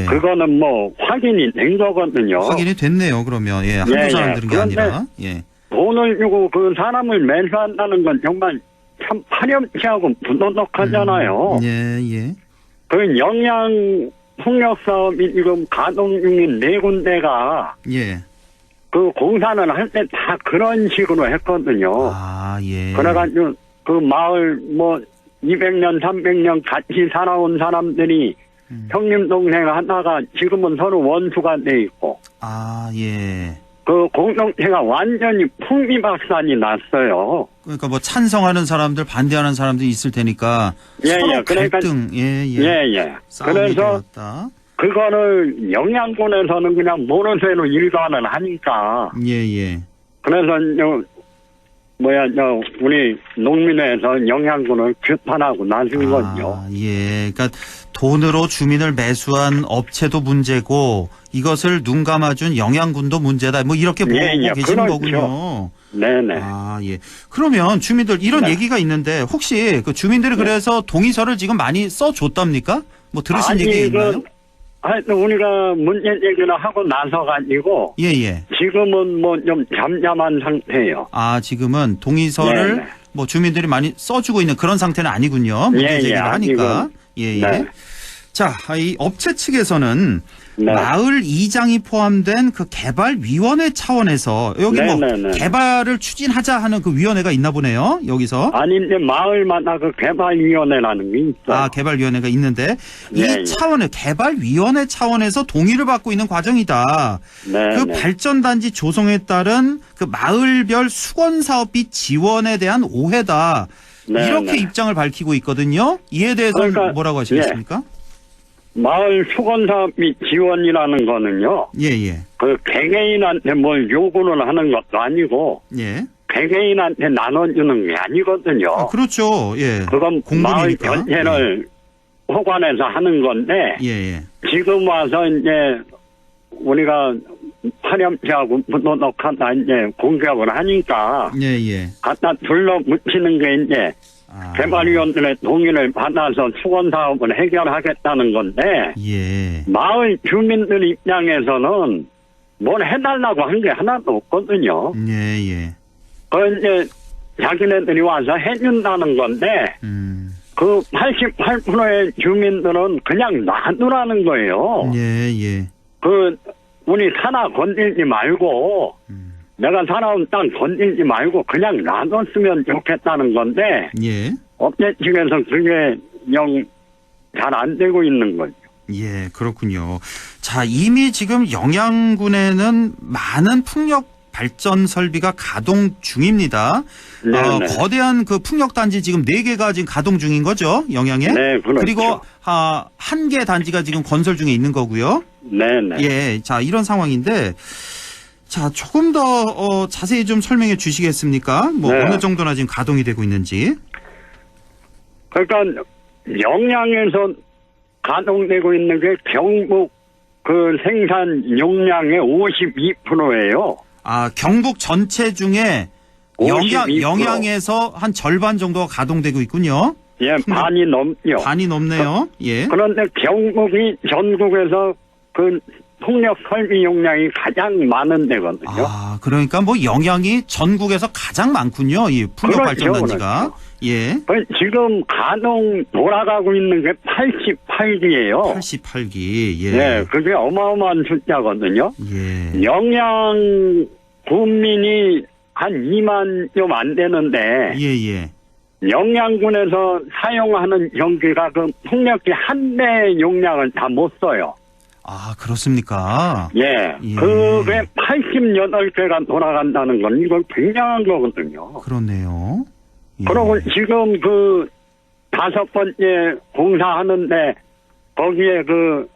그거는 확인이 된 거거든요. 확인이 됐네요. 그러면 한두 사람 들은 게 아니라 돈을 주고 그 사람을 매수한다는 건 정말 참 파렴치하고 부도덕하잖아요. 그 영양 풍력 사업이 지금 가동 중인 4군데가 그 공사는 할 때 다 그런 식으로 했거든요. 그래가지고 그 마을 200년, 300년 같이 살아온 사람들이 형님 동생 하다가 지금은 서로 원수가 돼 있고. 그 공동체가 완전히 풍비박산이 났어요. 그러니까 찬성하는 사람들, 반대하는 사람들이 있을 테니까 서로 갈등. 그래서 그거를 영양군에서는 그냥 모르쇠로 일관을 하니까. 그래서 우리 농민회에서 영양군을 규탄하고 나선 거죠. 그러니까 돈으로 주민을 매수한 업체도 문제고 이것을 눈 감아준 영양군도 문제다. 이렇게 보고 계시는 거군요. 네네. 그러면 주민들 이런 얘기가 있는데 혹시 그 주민들이 그래서 동의서를 지금 많이 써줬답니까? 들으신 얘기 있나요? 하여튼 우리가 문제 제기를 하고 나서가지고 지금은 좀 잠잠한 상태예요. 지금은 동의서를 주민들이 많이 써주고 있는 그런 상태는 아니군요. 문제 제기를 하니까. 자, 이 업체 측에서는 마을 이장이 포함된 그 개발위원회 차원에서 여기 개발을 추진하자 하는 그 위원회가 있나 보네요. 여기서. 이제 마을마다 그 개발위원회라는 게 있어요. 개발위원회가 있는데 이 차원의 개발위원회 차원에서 동의를 받고 있는 과정이다. 그 발전단지 조성에 따른 그 마을별 수건사업비 지원에 대한 오해다. 이렇게 입장을 밝히고 있거든요. 이에 대해서는 뭐라고 하시겠습니까? 마을 수건사업비 지원이라는 거는요. 그 개개인한테 뭘 요구를 하는 것도 아니고. 개개인한테 나눠주는 게 아니거든요. 그렇죠. 그건 마을 전체를 허관에서 하는 건데 예. 지금 와서 이제 우리가 파렴치하고 녹화다 이제 공격을 하니까 예. 갖다 둘러붙이는 게 이제 개발위원들의 동의를 받아서 수건 사업을 해결하겠다는 건데 예. 마을 주민들 입장에서는 뭘 해달라고 한 게 하나도 없거든요. 예. 그 이제 자기네들이 와서 해준다는 건데 그 88%의 주민들은 그냥 놔두라는 거예요. 예. 그 우리 산하 건들지 말고 내가 살아온 땅 건들지 말고 그냥 놔뒀으면 좋겠다는 건데 예. 업체 측에서 그게 영 잘 안 되고 있는 거죠. 예, 그렇군요. 자, 이미 지금 영양군에는 많은 풍력 발전 설비가 가동 중입니다. 거대한 그 풍력 단지 지금 4개가 지금 가동 중인 거죠, 영양에? 네, 그렇죠. 그리고 1개 단지가 지금 건설 중에 있는 거고요. 네네. 예, 자, 이런 상황인데, 자, 조금 더 자세히 좀 설명해 주시겠습니까? 뭐 네. 어느 정도나 지금 가동이 되고 있는지. 그러니까 영양에서 가동되고 있는 게 경북 그 생산 용량의 52%예요. 경북 전체 중에 52%. 영양에서 한 절반 정도가 가동되고 있군요. 예, 반이 넘죠. 반이 넘네요. 예. 그런데 경북이 전국에서 그 풍력 설비 용량이 가장 많은 데거든요. 그러니까 뭐 영양이 전국에서 가장 많군요. 이 풍력 발전 단지가. 그렇죠. 예. 지금 가동 돌아가고 있는 게 88기예요. 88기. 예. 네, 그게 어마어마한 숫자거든요. 예. 영양 군민이 한 2만 좀 안 되는데 예. 영양군에서 사용하는 전기가 그 풍력기 한 대 용량을 다 못 써요. 그렇습니까? 예. 그게 88개가 돌아간다는 건 이건 굉장한 거거든요. 그렇네요. 예. 그리고 지금 그 5번째 공사하는데 거기에 그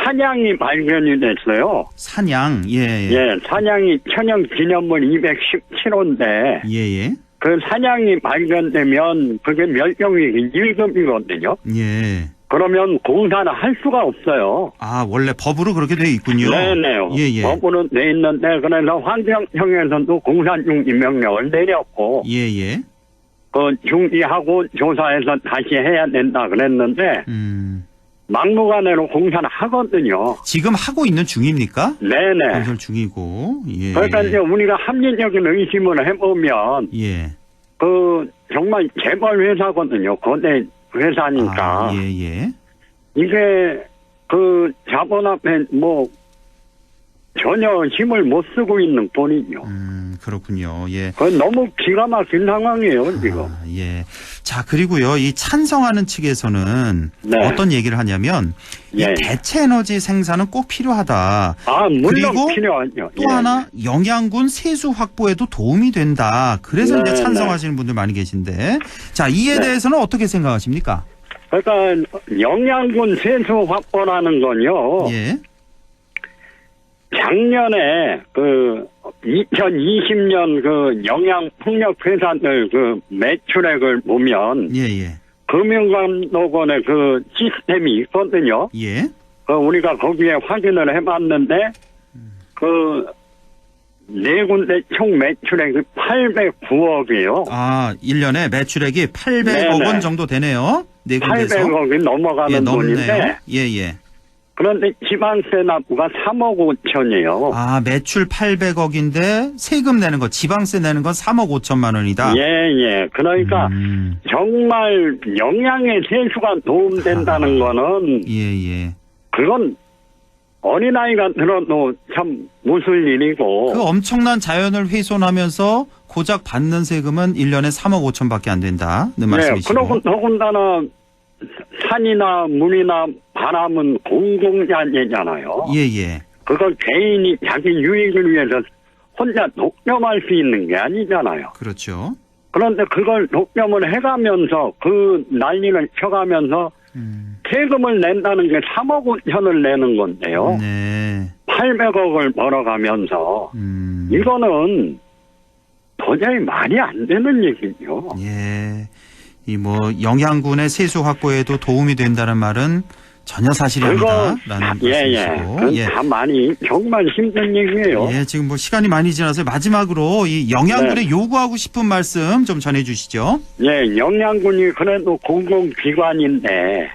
산양이 발견이 됐어요. 산양, 예. 예, 산양이 천연 기념물 217호인데. 예. 그 산양이 발견되면 그게 멸종위기 1급이거든요. 예. 그러면 공사를 할 수가 없어요. 원래 법으로 그렇게 돼 있군요. 네네. 예. 법으로 돼 있는데, 그래서 환경청에서도 공사 중지 명령을 내렸고. 예. 그 중지하고 조사해서 다시 해야 된다 그랬는데. 막무가내로 공사를 하거든요. 지금 하고 있는 중입니까? 네네. 건설 중이고. 예. 그러니까 이제 우리가 합리적인 의심을 해보면. 예. 그, 정말 재벌 회사거든요. 거대 회사니까. 예. 이게, 그, 자본 앞에 뭐, 전혀 힘을 못 쓰고 있는 본이죠. 그렇군요. 예. 그건 너무 기가 막힌 상황이에요, 지금. 예. 자, 그리고요, 이 찬성하는 측에서는 어떤 얘기를 하냐면, 이 대체 에너지 생산은 꼭 필요하다. 물론 그리고 필요하죠. 또 하나, 영양군 세수 확보에도 도움이 된다. 그래서 이제 찬성하시는 분들 많이 계신데, 자, 이에 대해서는 어떻게 생각하십니까? 그러니까, 영양군 세수 확보라는 건요. 예. 작년에 2020년 영양 풍력 회사들 매출액을 보면 금융감독원의 시스템이 있거든요. 예. 우리가 거기에 확인을 해봤는데 네 군데 총 매출액이 809억이에요. 1년에 매출액이 800억 원 정도 되네요. 네 군데서. 800억이 넘어가는 돈인데. 예. 그런데 지방세 납부가 3억 5천이에요. 매출 800억인데 세금 내는 거, 지방세 내는 건 3억 5천만 원이다. 예. 그러니까 정말 영양의 세수가 도움된다는 거는 예. 그건 어린아이가 들어도 참 무슨 일이고. 그 엄청난 자연을 훼손하면서 고작 받는 세금은 1년에 3억 5천밖에 안 된다는 말씀이시고. 그러고 더군다나 산이나 물이나 바람은 공공자재잖아요. 예. 그걸 개인이 자기 유익을 위해서 혼자 독점할 수 있는 게 아니잖아요. 그렇죠. 그런데 그걸 독점을 해가면서 그 난리를 펴가면서 세금을 낸다는 게 3억 5천을 내는 건데요. 네. 800억을 벌어가면서 이거는 도저히 말이 안 되는 얘기죠. 예. 이 뭐 영양분의 세수 확보에도 도움이 된다는 말은 전혀 사실이 아니다라는 말씀이시고. 예. 다 많이 정말 힘든 얘기예요. 예, 지금 뭐 시간이 많이 지나서 마지막으로 이 영양군에 요구하고 싶은 말씀 좀 전해주시죠. 예, 영양군이 그래도 공공기관인데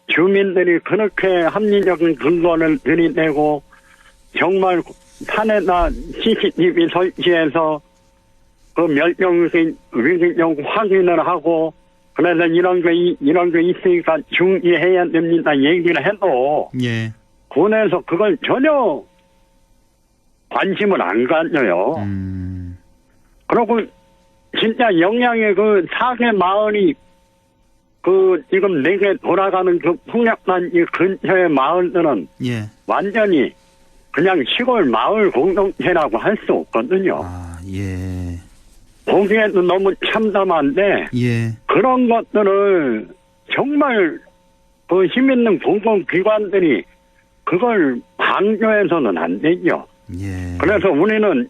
주민들이 그렇게 합리적인 근거를 들이대고 정말 판에다 CCTV 설치해서 그 멸종위기종 확인을 하고 그래서 이런 게 있으니까 중지해야 됩니다. 얘기를 해도. 예. 군에서 그걸 전혀 관심을 안 가져요. 그리고 진짜 영양의 그 사계 마을이 그 지금 4개 돌아가는 그 풍력단지 근처의 마을들은 예. 완전히 그냥 시골 마을 공동체라고 할 수 없거든요. 아, 예. 보기에도 너무 참담한데 예. 그런 것들을 정말 그 힘있는 공공기관들이 그걸 방조해서는 안 되죠. 예. 그래서 우리는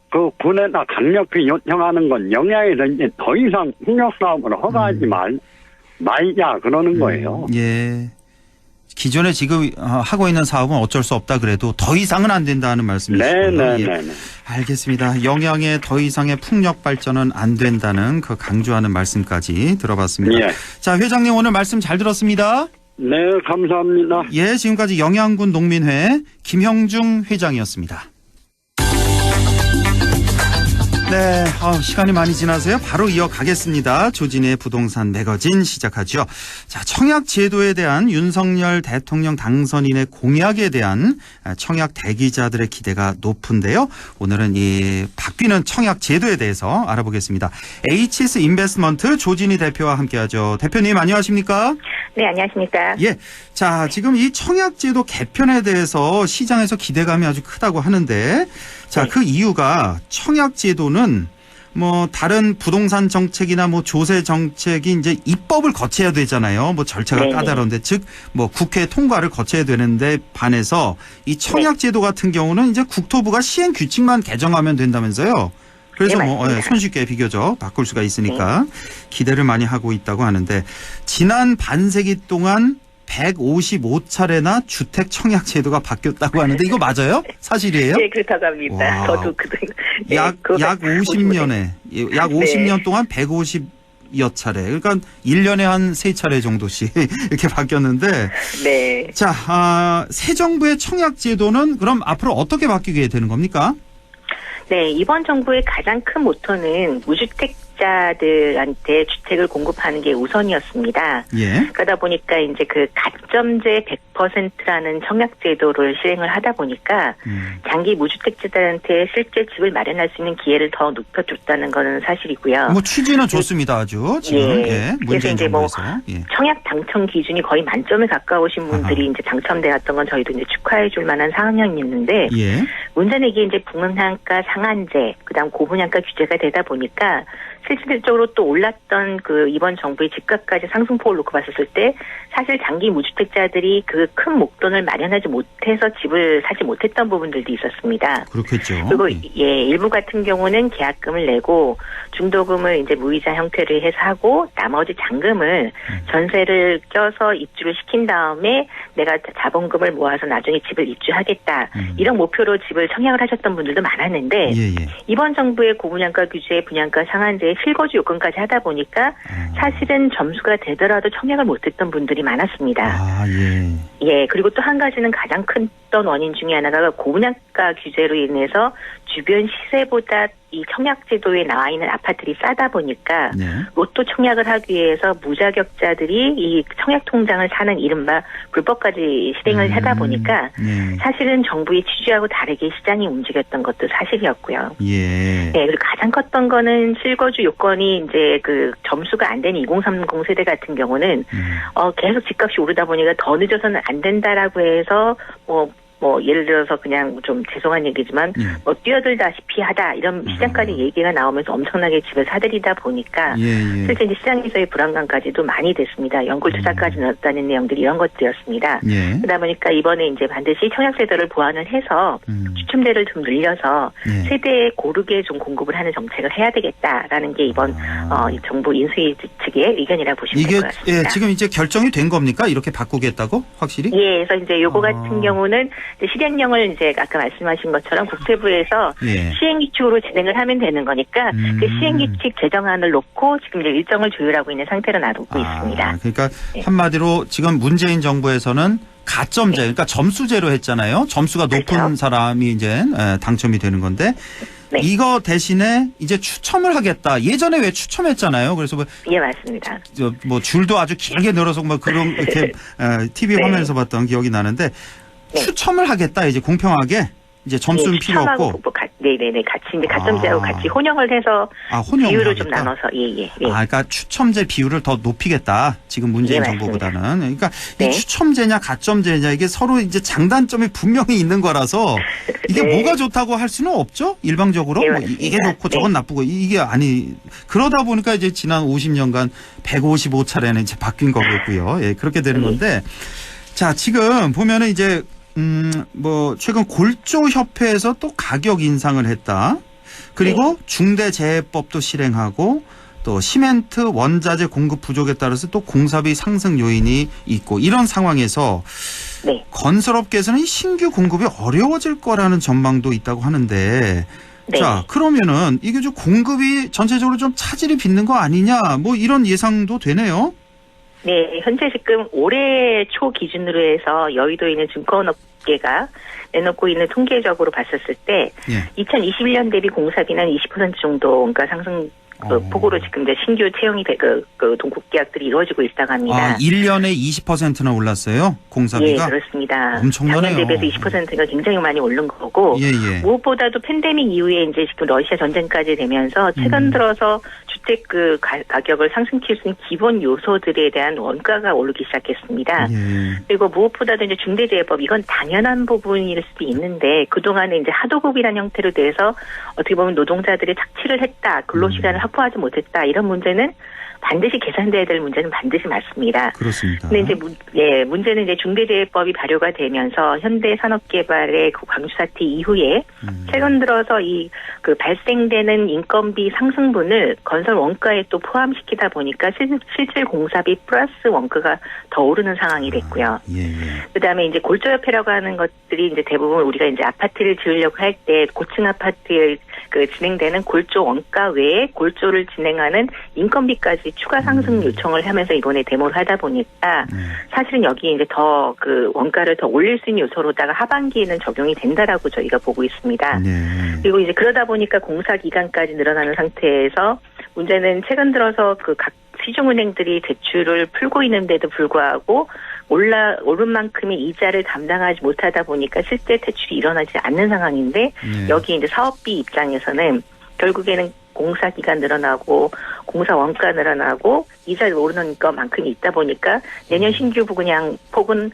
그 군에다 강력히 요청하는 건 영양에서 이제 더 이상 풍력 사업을 허가하지 말자 그러는 거예요. 예. 기존에 지금 하고 있는 사업은 어쩔 수 없다 그래도 더 이상은 안 된다는 말씀이시고요. 네네네. 예. 알겠습니다. 영양의 더 이상의 풍력 발전은 안 된다는 그 강조하는 말씀까지 들어봤습니다. 예. 자, 회장님 오늘 말씀 잘 들었습니다. 네, 감사합니다. 예, 지금까지 영양군 농민회 김형중 회장이었습니다. 네, 시간이 많이 지나서요. 바로 이어가겠습니다. 조진의 부동산 매거진 시작하죠. 자, 청약 제도에 대한 윤석열 대통령 당선인의 공약에 대한 청약 대기자들의 기대가 높은데요. 오늘은 이 바뀌는 청약 제도에 대해서 알아보겠습니다. HS 인베스트먼트 조진희 대표와 함께하죠. 대표님 안녕하십니까? 네, 안녕하십니까? 예, 자, 지금 이 청약 제도 개편에 대해서 시장에서 기대감이 아주 크다고 하는데, 자, 그 이유가 청약 제도는 뭐 다른 부동산 정책이나 뭐 조세 정책이 이제 입법을 거쳐야 되잖아요. 뭐 절차가 네네. 까다로운데, 즉 뭐 국회 통과를 거쳐야 되는데 반해서 이 청약 제도 같은 경우는 이제 국토부가 시행 규칙만 개정하면 된다면서요. 그래서 네, 뭐 손쉽게 비교적 바꿀 수가 있으니까 기대를 많이 하고 있다고 하는데, 지난 반세기 동안 155차례나 주택 청약 제도가 바뀌었다고 하는데 이거 맞아요? 사실이에요? 네, 그렇다고 합니다. 와. 저도 약 50년에 약 50년 동안 150여 차례. 그러니까 1년에 한 3차례 정도씩 이렇게 바뀌었는데. 네. 자, 새 정부의 청약 제도는 그럼 앞으로 어떻게 바뀌게 되는 겁니까? 네, 이번 정부의 가장 큰 모토는 무주택자들한테 주택을 공급하는 게 우선이었습니다. 예. 그러다 보니까 이제 그 가점제 100%라는 청약 제도를 실행을 하다 보니까 장기 무주택자들한테 실제 집을 마련할 수 있는 기회를 더 높여줬다는 것은 사실이고요. 뭐 취지는 좋습니다, 아주 지금. 예. 그래서 이제 뭐 예. 청약 당첨 기준이 거의 만점에 가까우신 분들이 이제 당첨되었던 건 저희도 이제 축하해줄 만한 상황이었는데, 예. 문제는 이게 이제 분양가 상한제, 그다음 고분양가 규제가 되다 보니까 실질적으로 또 올랐던 그 이번 정부의 집값까지 상승폭을 놓고 봤었을 때 사실 장기 무주택자들이 그 큰 목돈을 마련하지 못해서 집을 사지 못했던 부분들도 있었습니다. 그렇겠죠. 그리고 일부 같은 경우는 계약금을 내고 중도금을 이제 무이자 형태를 해서 하고 나머지 잔금을 전세를 껴서 입주를 시킨 다음에 내가 자본금을 모아서 나중에 집을 입주하겠다. 이런 목표로 집을 청약을 하셨던 분들도 많았는데 이번 정부의 고분양가 규제, 분양가 상한제의 실거주 요건까지 하다 보니까 사실은 점수가 되더라도 청약을 못했던 분들이 많았습니다. 아, 예. 예, 그리고 또 한 가지는 가장 큰 원인 중에 하나가 고분양가 규제로 인해서 주변 시세보다 이 청약 제도에 나와 있는 아파트들이 싸다 보니까 로또 청약을 하기 위해서 무자격자들이 이 청약 통장을 사는 이른바 불법까지 실행을 하다 보니까 사실은 정부의 취지하고 다르게 시장이 움직였던 것도 사실이었고요. 예. 네, 그리고 가장 컸던 거는 실거주 요건이 이제 그 점수가 안 되는 2030 세대 같은 경우는 계속 집값이 오르다 보니까 더 늦어서는 안 된다라고 해서 뭐 뭐 예를 들어서 그냥 좀 죄송한 얘기지만 뭐 뛰어들다시피 하다 이런 시장까지 얘기가 나오면서 엄청나게 집을 사들이다 보니까 실제 이제 시장에서의 불안감까지도 많이 됐습니다. 연골 투자까지 넣었다는 내용들이 이런 것들이었습니다. 그러다 보니까 이번에 이제 반드시 청약세대를 보완을 해서 추첨제를 좀 늘려서 세대에 고르게 좀 공급을 하는 정책을 해야 되겠다라는 게 이번 정부 인수위 측의 의견이라 보시면 될 것 같습니다. 예, 지금 이제 결정이 된 겁니까? 이렇게 바꾸겠다고 확실히? 예, 그래서 이제 요거 같은 경우는 이제 실행령을 이제 아까 말씀하신 것처럼 국세부에서 시행규칙으로 진행을 하면 되는 거니까 그 시행규칙 제정안을 놓고 지금 이제 일정을 조율하고 있는 상태로 놔두고 있습니다. 그러니까 한마디로 지금 문재인 정부에서는 가점제, 그러니까 점수제로 했잖아요. 점수가 높은 사람이 이제 당첨이 되는 건데. 이거 대신에 이제 추첨을 하겠다. 예전에 왜 추첨했잖아요. 그래서 뭐 예, 맞습니다. 뭐 줄도 아주 길게 늘어서 뭐 그런 이렇게 TV 화면에서 봤던 기억이 나는데 추첨을 하겠다. 이제 공평하게 이제 점수는 필요 없고. 네네네. 같이 이제 가점제하고 같이 혼용을 해서 비율을 좀 나눠서 그러니까 추첨제 비율을 더 높이겠다. 지금 문재인 정부보다는. 그러니까 이 추첨제냐 가점제냐 이게 서로 이제 장단점이 분명히 있는 거라서 이게 뭐가 좋다고 할 수는 없죠. 일방적으로 뭐 이게 좋고 저건 나쁘고 이게 아니 그러다 보니까 이제 지난 50년간 155차례는 이제 바뀐 거겠고요. 예, 그렇게 되는 건데 자 지금 보면은 이제 뭐 최근 골조협회에서 또 가격 인상을 했다. 그리고 중대재해법도 실행하고 또 시멘트 원자재 공급 부족에 따라서 또 공사비 상승 요인이 있고 이런 상황에서 건설업계에서는 이 신규 공급이 어려워질 거라는 전망도 있다고 하는데 자 그러면은 이게 좀 공급이 전체적으로 좀 차질이 빚는 거 아니냐 뭐 이런 예상도 되네요. 네, 현재 지금 올해 초 기준으로 해서 여의도에 있는 증권업계가 내놓고 있는 통계적으로 봤었을 때 2021년 대비 공사비는 20% 정도 원가 상승 폭으로 지금 이제 신규 채용이 동국 계약들이 이루어지고 있다고 합니다. 1년에 20%나 올랐어요? 공사비가? 예, 그렇습니다. 엄청나네요. 작년 대비해서 20%가 굉장히 많이 오른 거고 무엇보다도 팬데믹 이후에 이제 지금 러시아 전쟁까지 되면서 최근 들어서 주택 가격을 상승시킬 수 있는 기본 요소들에 대한 원가가 오르기 시작했습니다. 그리고 무엇보다도 이제 중대재해법 이건 당연한 부분일 수도 있는데 그동안에 이제 하도급이라는 형태로 돼서 어떻게 보면 노동자들의 착취를 했다, 근로시간을 확보하지 못했다 이런 문제는 반드시 개선돼야 될 문제는 반드시 맞습니다. 그렇습니다. 근데 이제 문제는 이제 중대재해법이 발효가 되면서 현대산업개발의 그 광주 사태 이후에 최근 들어서 발생되는 인건비 상승분을 건설 원가에 또 포함시키다 보니까 실질 공사비 플러스 원가가 더 오르는 상황이 됐고요. 그다음에 이제 골조협회라고 하는 것들이 이제 대부분 우리가 이제 아파트를 지으려고 할 때 고층 아파트에 진행되는 골조 원가 외에 골조를 진행하는 인건비까지 추가 상승 요청을 하면서 이번에 데모를 하다 보니까 사실은 여기에 이제 더 원가를 더 올릴 수 있는 요소로다가 하반기에는 적용이 된다라고 저희가 보고 있습니다. 그리고 이제 그러다 보니까 공사 기간까지 늘어나는 상태에서 문제는 최근 들어서 각 시중은행들이 대출을 풀고 있는데도 불구하고 오른 만큼의 이자를 감당하지 못하다 보니까 실제 대출이 일어나지 않는 상황인데 여기 이제 사업비 입장에서는 결국에는 공사 기간 늘어나고 공사 원가 늘어나고 이자 오르는 것만큼이 있다 보니까 내년 신규 분양 폭은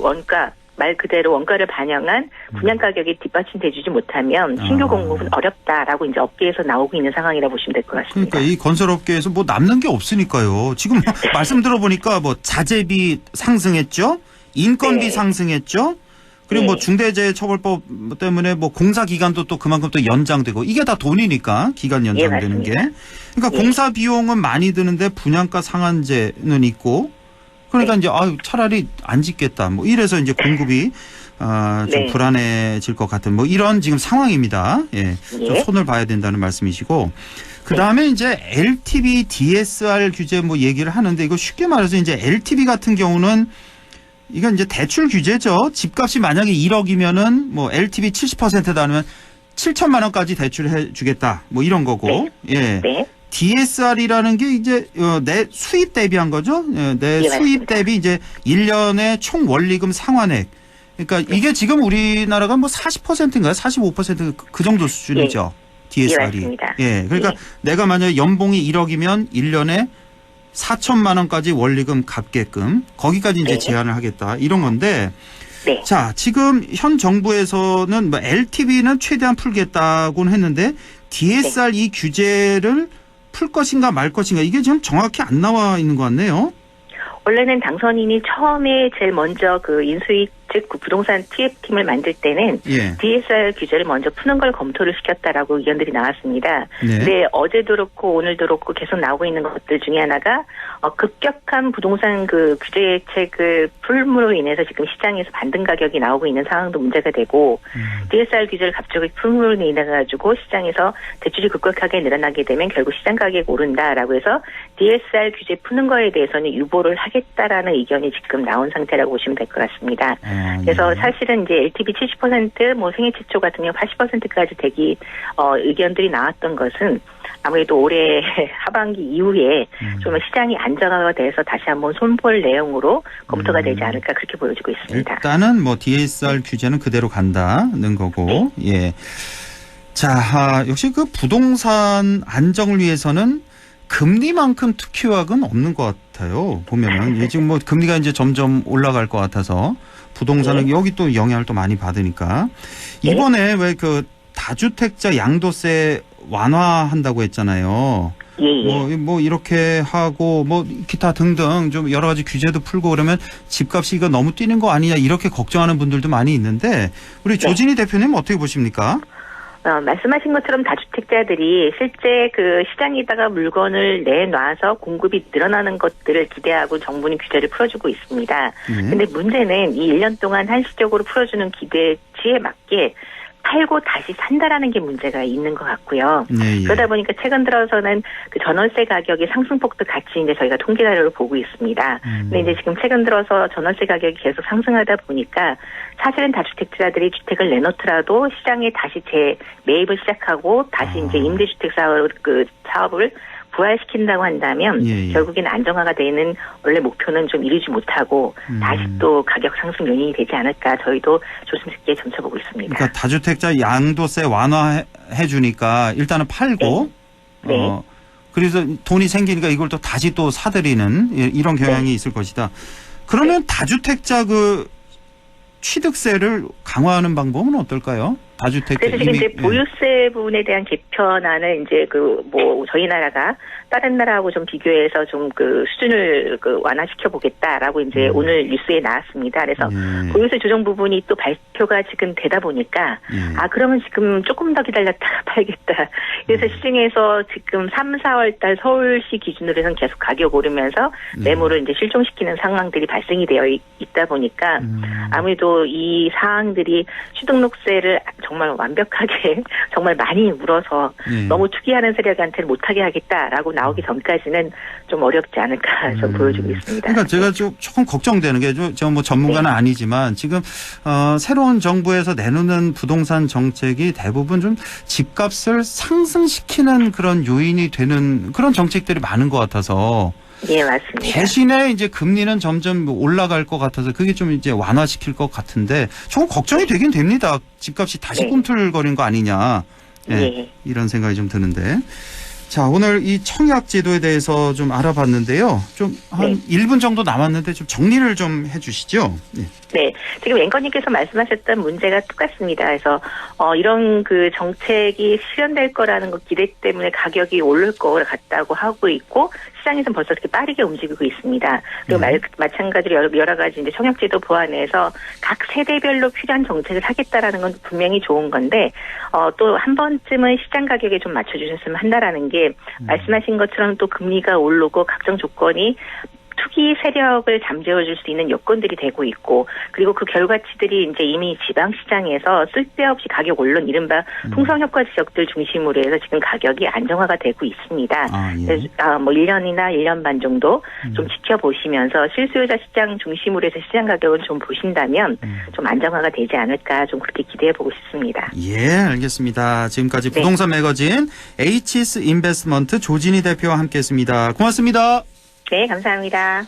원가 말 그대로 원가를 반영한 분양 가격이 뒷받침돼주지 못하면 신규 공급은 어렵다라고 이제 업계에서 나오고 있는 상황이라 보시면 될 것 같습니다. 그러니까 이 건설업계에서 뭐 남는 게 없으니까요. 지금 말씀 들어보니까 뭐 자재비 상승했죠, 인건비 상승했죠. 그리고 뭐 중대재해처벌법 때문에 뭐 공사 기간도 또 그만큼 또 연장되고 이게 다 돈이니까 기간 연장되는 게. 그러니까 공사 비용은 많이 드는데 분양가 상한제는 있고. 그러니까 이제 차라리 안 짓겠다. 뭐 이래서 이제 공급이 좀 불안해질 것 같은 뭐 이런 지금 상황입니다. 좀 손을 봐야 된다는 말씀이시고. 그다음에 이제 LTV DSR 규제 뭐 얘기를 하는데 이거 쉽게 말해서 이제 LTV 같은 경우는 이건 이제 대출 규제죠. 집값이 만약에 1억이면은 뭐 LTV 70%다 하면 7천만 원까지 대출해 주겠다. 뭐 이런 거고. DSR이라는 게 이제 내 수입 대비한 거죠. 내 수입 대비 이제 1년에 총 원리금 상환액. 그러니까 이게 지금 우리나라가 뭐 40%인가요? 45% 그 정도 수준이죠. DSR이. 그러니까 내가 만약에 연봉이 1억이면 1년에 4천만 원까지 원리금 갚게끔 거기까지 이제 제한을 하겠다. 이런 건데 네. 자, 지금 현 정부에서는 뭐 LTV는 최대한 풀겠다고는 했는데 DSR 이 규제를 풀 것인가 말 것인가 이게 지금 정확히 안 나와 있는 것 같네요. 원래는 당선인이 처음에 제일 먼저 그 인수위 즉 그 부동산 TF팀을 만들 때는 DSR 규제를 먼저 푸는 걸 검토를 시켰다라고 의견들이 나왔습니다. 근데 어제도 그렇고 오늘도 그렇고 계속 나오고 있는 것들 중에 하나가 급격한 부동산 그 규제책을 풀므로 인해서 지금 시장에서 반등 가격이 나오고 있는 상황도 문제가 되고 DSR 규제를 갑자기 풀므로 인해 가지고 시장에서 대출이 급격하게 늘어나게 되면 결국 시장 가격이 오른다라고 해서 DSR 규제 푸는 거에 대해서는 유보를 하겠다라는 의견이 지금 나온 상태라고 보시면 될 것 같습니다. 그래서 사실은 이제 LTV 70% 뭐 생애 최초 같은 경우 80%까지 되기 의견들이 나왔던 것은 아무래도 올해 하반기 이후에 좀 시장이 안정화가 돼서 다시 한번 손볼 내용으로 검토가 되지 않을까 그렇게 보여지고 있습니다. 일단은 뭐 DSR 규제는 그대로 간다는 거고. 예. 자, 역시 그 부동산 안정을 위해서는 금리만큼 특효약은 없는 것 같아요. 보면은 지금 뭐 금리가 이제 점점 올라갈 것 같아서 부동산은 여기 또 영향을 또 많이 받으니까 이번에 왜 그 다주택자 양도세 완화한다고 했잖아요. 뭐 이렇게 하고 뭐 기타 등등 좀 여러 가지 규제도 풀고 그러면 집값이 이거 너무 뛰는 거 아니냐 이렇게 걱정하는 분들도 많이 있는데 우리 조진희 대표님 어떻게 보십니까? 말씀하신 것처럼 다주택자들이 실제 그 시장에다가 물건을 내놔서 공급이 늘어나는 것들을 기대하고 정부는 규제를 풀어주고 있습니다. 근데 문제는 이 1년 동안 한시적으로 풀어주는 기대치에 맞게 팔고 다시 산다라는 게 문제가 있는 것 같고요. 그러다 보니까 최근 들어서는 그 전월세 가격의 상승폭도 같이 이제 저희가 통계 자료를 보고 있습니다. 근데 이제 지금 최근 들어서 전월세 가격이 계속 상승하다 보니까 사실은 다주택자들이 주택을 내놓더라도 시장에 다시 재매입을 시작하고 다시 이제 임대주택 사업을 부활시킨다고 한다면 결국에는 안정화가 되는 원래 목표는 좀 이루지 못하고 다시 또 가격 상승 요인이 되지 않을까 저희도 조심스럽게 점쳐보고 있습니다. 그러니까 다주택자 양도세 완화해 주니까 일단은 팔고 그래서 돈이 생기니까 이걸 또 다시 또 사들이는 이런 경향이 있을 것이다. 그러면 다주택자 그 취득세를 강화하는 방법은 어떨까요? 다주택자 그래서 지금 이제 보유세 부분에 대한 개편안을 이제 그 뭐 저희 나라가 다른 나라하고 좀 비교해서 좀 그 수준을 그 완화시켜 보겠다라고 이제 오늘 뉴스에 나왔습니다. 그래서 보유세 조정 부분이 또 발표가 지금 되다 보니까 그러면 지금 조금 더 기다렸다가 팔겠다. 그래서 시중에서 지금 3, 4월 달 서울시 기준으로 해서는 계속 가격 오르면서 매물을 이제 실종시키는 상황들이 발생이 되어 있다 보니까 아무래도 이 사항들이 취득록세를 정말 완벽하게 정말 많이 물어서 너무 투기하는 세력한테는 못하게 하겠다라고 나오기 전까지는 좀 어렵지 않을까 좀 보여주고 있습니다. 그러니까 제가 조금 걱정되는 게 제가 뭐 전문가는 아니지만 지금 새로운 정부에서 내놓는 부동산 정책이 대부분 좀 집값을 상승시키는 그런 요인이 되는 그런 정책들이 많은 것 같아서 예, 맞습니다. 대신에 이제 금리는 점점 올라갈 것 같아서 그게 좀 이제 완화시킬 것 같은데 조금 걱정이 되긴 됩니다. 집값이 다시 꿈틀거린 거 아니냐. 이런 생각이 좀 드는데. 자, 오늘 이 청약 제도에 대해서 좀 알아봤는데요. 좀 한 1분 정도 남았는데 좀 정리를 좀 해 주시죠. 네. 지금 앵커님께서 말씀하셨던 문제가 똑같습니다. 그래서, 이런 그 정책이 실현될 거라는 거 기대 때문에 가격이 오를 것 같다고 하고 있고, 시장에서는 벌써 그렇게 빠르게 움직이고 있습니다. 그리고 마찬가지로 여러 가지 이제 청약제도 보완해서 각 세대별로 필요한 정책을 하겠다라는 건 분명히 좋은 건데, 또 한 번쯤은 시장 가격에 좀 맞춰주셨으면 한다라는 게, 말씀하신 것처럼 또 금리가 오르고 각종 조건이 투기 세력을 잠재워줄 수 있는 여건들이 되고 있고 그리고 그 결과치들이 이제 이미 지방시장에서 쓸데없이 가격 오른 이른바 풍성효과 지역들 중심으로 해서 지금 가격이 안정화가 되고 있습니다. 그래서 뭐 1년이나 1년 반 정도 좀 지켜보시면서 실수요자 시장 중심으로 해서 시장 가격을 좀 보신다면 좀 안정화가 되지 않을까 좀 그렇게 기대해보고 싶습니다. 예, 알겠습니다. 지금까지 부동산 매거진 HIS 인베스트먼트 조진희 대표와 함께했습니다. 고맙습니다. 네, 감사합니다.